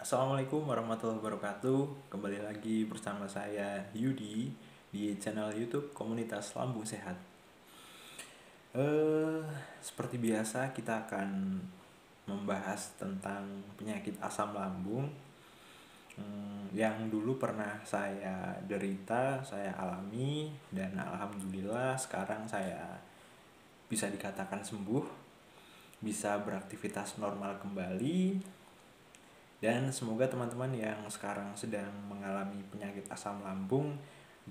Assalamualaikum warahmatullahi wabarakatuh. Kembali lagi bersama saya Yudi di channel YouTube Komunitas Lambung Sehat. Seperti biasa kita akan membahas tentang penyakit asam lambung yang dulu pernah saya derita, saya alami, dan alhamdulillah sekarang saya bisa dikatakan sembuh, bisa beraktivitas normal kembali. Dan semoga teman-teman yang sekarang sedang mengalami penyakit asam lambung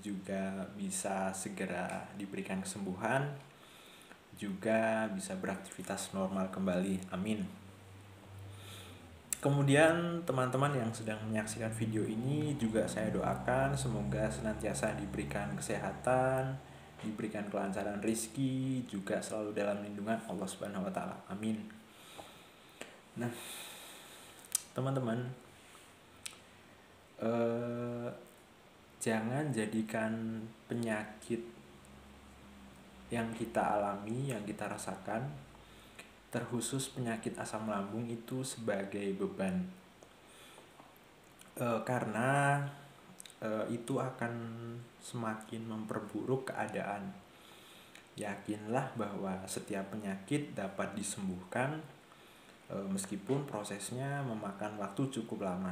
juga bisa segera diberikan kesembuhan, juga bisa beraktivitas normal kembali. Amin. Kemudian teman-teman yang sedang menyaksikan video ini juga saya doakan semoga senantiasa diberikan kesehatan, diberikan kelancaran rezeki, juga selalu dalam lindungan Allah Subhanahu wa taala. Amin. Nah, teman-teman, jangan jadikan penyakit yang kita alami, yang kita rasakan, terkhusus penyakit asam lambung itu sebagai beban, karena itu akan semakin memperburuk keadaan. Yakinlah bahwa setiap penyakit dapat disembuhkan, meskipun prosesnya memakan waktu cukup lama.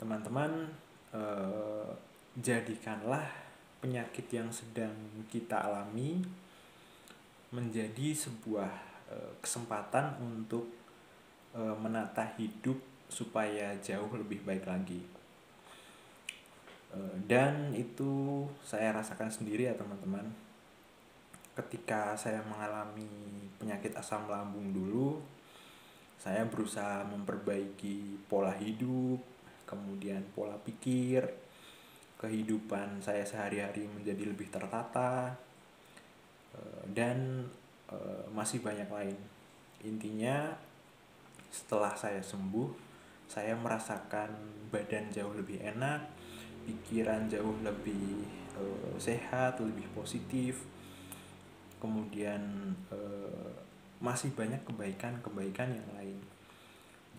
Teman-teman, jadikanlah penyakit yang sedang kita alami menjadi sebuah kesempatan untuk menata hidup supaya jauh lebih baik lagi. Dan itu saya rasakan sendiri ya teman-teman. Ketika saya mengalami penyakit asam lambung dulu, saya berusaha memperbaiki pola hidup, kemudian pola pikir, kehidupan saya sehari-hari menjadi lebih tertata, dan masih banyak lain. Intinya setelah saya sembuh, saya merasakan badan jauh lebih enak, pikiran jauh lebih sehat, lebih positif. Kemudian masih banyak kebaikan-kebaikan yang lain.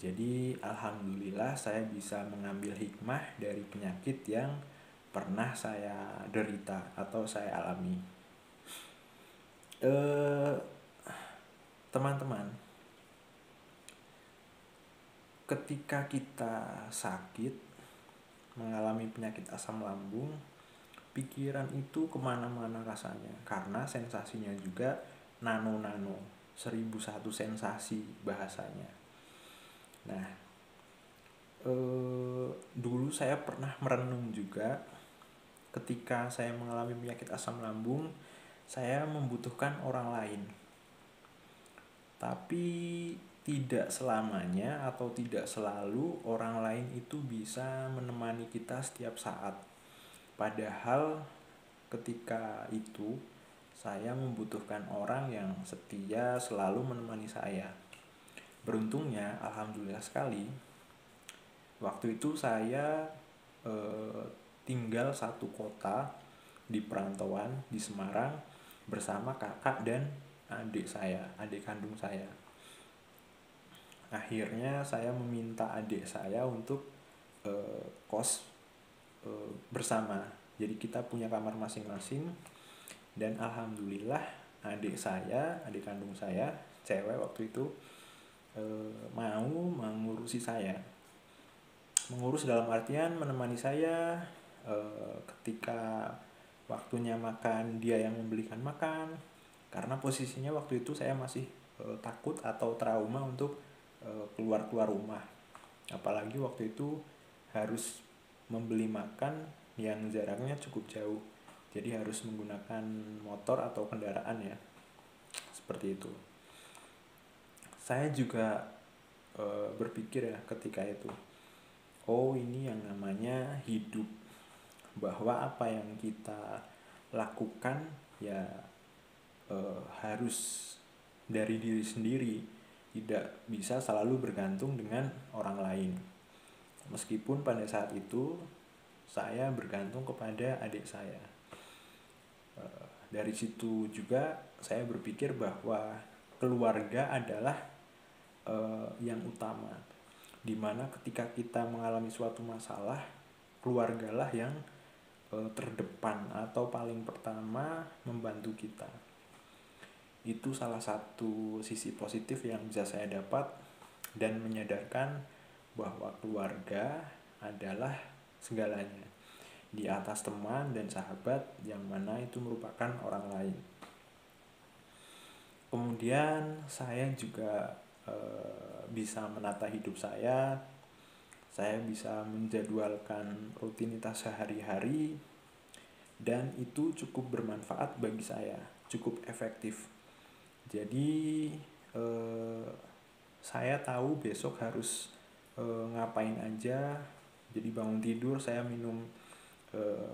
Jadi alhamdulillah saya bisa mengambil hikmah dari penyakit yang pernah saya derita atau saya alami. Teman-teman, ketika kita sakit, mengalami penyakit asam lambung, pikiran itu kemana-mana rasanya, karena sensasinya juga nano-nano, 1001 sensasi bahasanya. Nah, dulu saya pernah merenung juga. Ketika saya mengalami penyakit asam lambung, saya membutuhkan orang lain, tapi tidak selamanya atau tidak selalu orang lain itu bisa menemani kita setiap saat. Padahal ketika itu saya membutuhkan orang yang setia selalu menemani saya. Beruntungnya, alhamdulillah sekali, waktu itu saya tinggal satu kota di perantauan di Semarang bersama kakak dan adik kandung saya. Akhirnya saya meminta adik saya untuk kos bersama. Jadi kita punya kamar masing-masing, dan alhamdulillah adik kandung saya, cewek waktu itu, mau mengurusi saya. Mengurus dalam artian menemani saya ketika waktunya makan, dia yang membelikan makan. Karena posisinya waktu itu saya masih takut atau trauma untuk keluar rumah. Apalagi waktu itu harus membeli makan yang jaraknya cukup jauh. Jadi harus menggunakan motor atau kendaraan ya. Seperti itu. Saya juga berpikir ya ketika itu, oh ini yang namanya hidup, bahwa apa yang kita lakukan ya harus dari diri sendiri, tidak bisa selalu bergantung dengan orang lain. Meskipun pada saat itu saya bergantung kepada adik saya. Dari situ juga saya berpikir bahwa keluarga adalah yang utama. dimana ketika kita mengalami suatu masalah, keluargalah yang terdepan atau paling pertama membantu kita. Itu salah satu sisi positif yang bisa saya dapat, dan menyadarkan bahwa keluarga adalah segalanya, di atas teman dan sahabat yang mana itu merupakan orang lain. Kemudian saya juga bisa menata hidup saya bisa menjadwalkan rutinitas sehari-hari, dan itu cukup bermanfaat bagi saya, cukup efektif. Jadi saya tahu besok harus ngapain aja. Jadi bangun tidur saya minum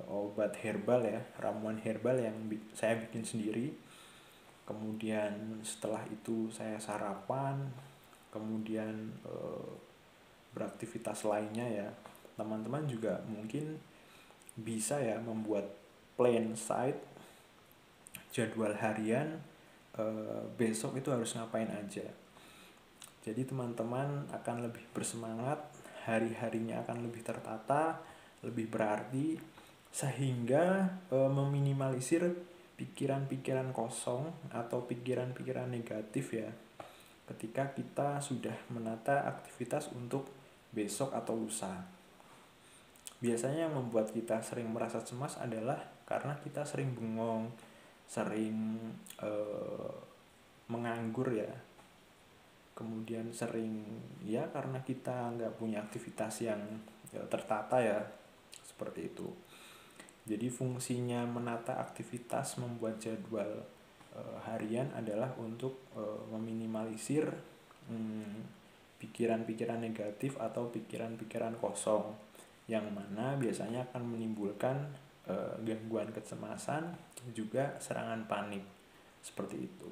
obat herbal ya, ramuan herbal yang saya bikin sendiri. Kemudian setelah itu saya sarapan, kemudian beraktivitas lainnya ya. Teman-teman juga mungkin bisa ya membuat plan site, jadwal harian, besok itu harus ngapain aja. Jadi teman-teman akan lebih bersemangat, hari-harinya akan lebih tertata, lebih berarti, sehingga meminimalisir pikiran-pikiran kosong atau pikiran-pikiran negatif ya, ketika kita sudah menata aktivitas untuk besok atau lusa. Biasanya yang membuat kita sering merasa cemas adalah karena kita sering bengong, sering menganggur ya, kemudian sering ya karena kita nggak punya aktivitas yang tertata ya, seperti itu. Jadi fungsinya menata aktivitas, membuat jadwal harian adalah untuk meminimalisir pikiran-pikiran negatif atau pikiran-pikiran kosong, yang mana biasanya akan menimbulkan gangguan kecemasan, juga serangan panik, seperti itu.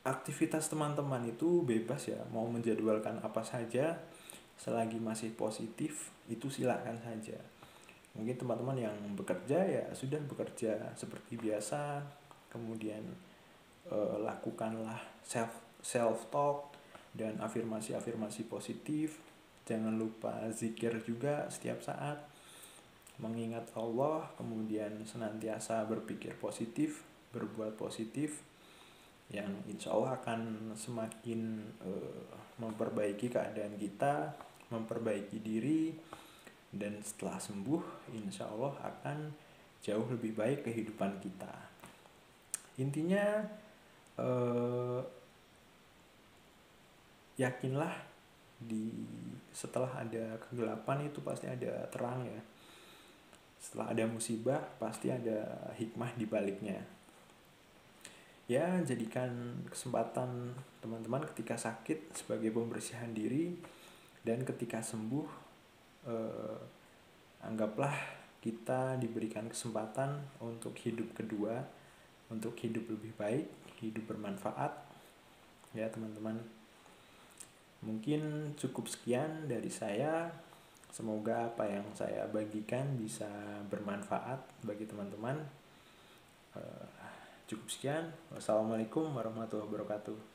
Aktivitas teman-teman itu bebas ya, mau menjadwalkan apa saja, selagi masih positif itu silakan saja. Mungkin teman-teman yang bekerja ya sudah bekerja seperti biasa, kemudian lakukanlah self talk dan afirmasi positif. Jangan lupa zikir juga setiap saat, mengingat Allah, kemudian senantiasa berpikir positif, berbuat positif, yang insya Allah akan semakin memperbaiki keadaan kita, memperbaiki diri, dan setelah sembuh insya Allah akan jauh lebih baik kehidupan kita. Intinya yakinlah setelah ada kegelapan itu pasti ada terang ya. Setelah ada musibah pasti ada hikmah di baliknya. Ya, jadikan kesempatan teman-teman ketika sakit sebagai pembersihan diri, dan ketika sembuh anggaplah kita diberikan kesempatan untuk hidup kedua, untuk hidup lebih baik, hidup bermanfaat ya teman-teman. Mungkin cukup sekian dari saya. Semoga apa yang saya bagikan bisa bermanfaat bagi teman-teman. Cukup sekian. Wassalamualaikum warahmatullahi wabarakatuh.